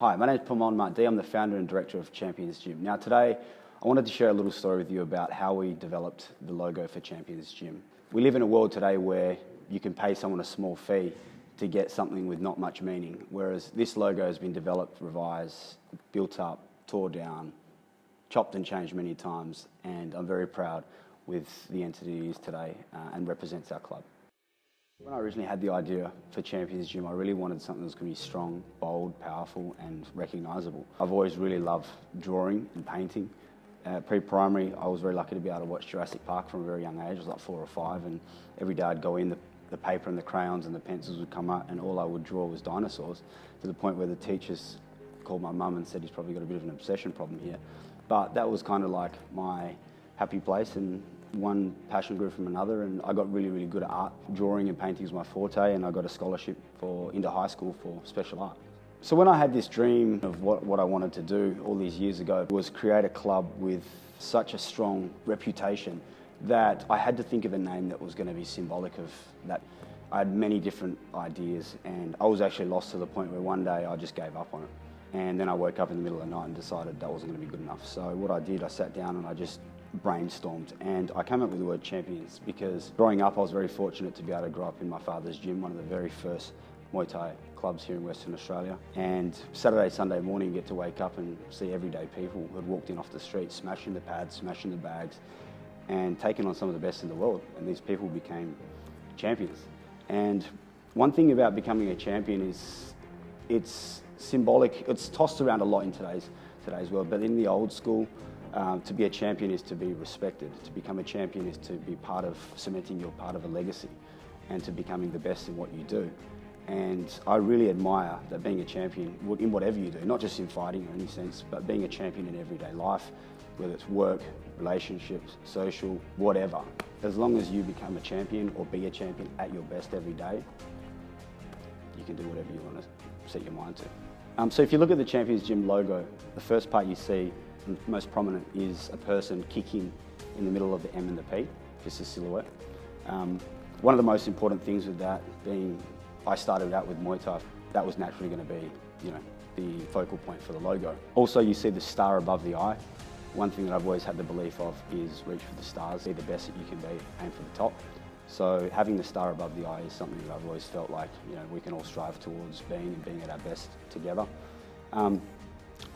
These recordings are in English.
Hi, my name is Pamorn Martdee. I'm the founder and director of Champions Gym. Now today, I wanted to share a little story with you about how we developed the logo for Champions Gym. We live in a world today where you can pay someone a small fee to get something with not much meaning, whereas this logo has been developed, revised, built up, tore down, chopped and changed many times, and I'm very proud with the entity it is today and represents our club. When I originally had the idea for Champions Gym, I really wanted something that was going to be strong, bold, powerful and recognisable. I've always really loved drawing and painting. Pre-primary, I was very lucky to be able to watch Jurassic Park from a very young age. I was like 4 or 5, and every day I'd go in, the paper and the crayons and the pencils would come out, and all I would draw was dinosaurs, to the point where the teachers called my mum and said, he's probably got a bit of an obsession problem here. But that was kind of like my happy place, and one passion grew from another, and I got really, really good at art. Drawing and painting was my forte, and I got a scholarship into high school for special art. So when I had this dream of what I wanted to do all these years ago was create a club with such a strong reputation that I had to think of a name that was going to be symbolic of that. I had many different ideas, and I was actually lost to the point where one day I just gave up on it. And then I woke up in the middle of the night and decided that wasn't going to be good enough. So what I did, I sat down and I just brainstormed, and I came up with the word champions because growing up I was very fortunate to be able to grow up in my father's gym, one of the very first Muay Thai clubs here in Western Australia. And Saturday, Sunday morning you get to wake up and see everyday people who had walked in off the street, smashing the pads, smashing the bags and taking on some of the best in the world, and these people became champions. And one thing about becoming a champion is it's symbolic. It's tossed around a lot in today's world, but in the old school, to be a champion is to be respected. To become a champion is to be part of cementing your part of a legacy and to becoming the best in what you do. And I really admire that being a champion in whatever you do, not just in fighting in any sense, but being a champion in everyday life, whether it's work, relationships, social, whatever. As long as you become a champion or be a champion at your best every day, you can do whatever you want to set your mind to. So if you look at the Champions Gym logo, the first part you see, most prominent, is a person kicking in the middle of the M and the P, just a silhouette. One of the most important things with that being, I started out with Muay Thai. That was naturally going to be, the focal point for the logo. Also, you see the star above the eye. One thing that I've always had the belief of is reach for the stars, be the best that you can be, aim for the top. So having the star above the eye is something that I've always felt like, we can all strive towards being at our best together.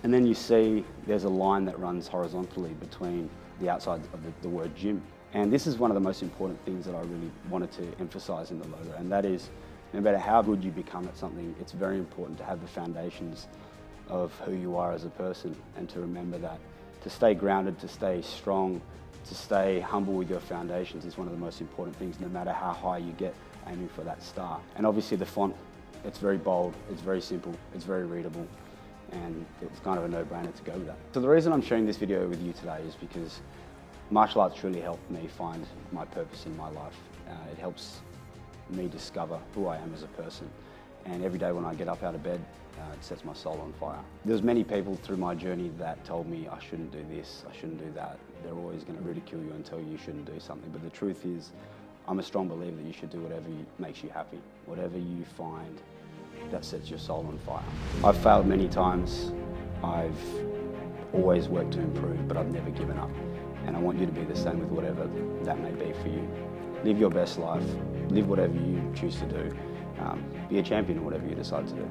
And then you see there's a line that runs horizontally between the outside of the word gym. And this is one of the most important things that I really wanted to emphasize in the logo, and that is, no matter how good you become at something, it's very important to have the foundations of who you are as a person, and to remember that. To stay grounded, to stay strong, to stay humble with your foundations is one of the most important things, no matter how high you get aiming for that star. And obviously the font, it's very bold, it's very simple, it's very readable, and it's kind of a no-brainer to go with that. So the reason I'm sharing this video with you today is because martial arts truly helped me find my purpose in my life. It helps me discover who I am as a person. And every day when I get up out of bed, it sets my soul on fire. There's many people through my journey that told me I shouldn't do this, I shouldn't do that. They're always going to ridicule you and tell you shouldn't do something. But the truth is, I'm a strong believer that you should do whatever makes you happy, whatever you find that sets your soul on fire. I've failed many times. I've always worked to improve, but I've never given up. And I want you to be the same with whatever that may be for you. Live your best life, live whatever you choose to do. Be a champion in whatever you decide to do.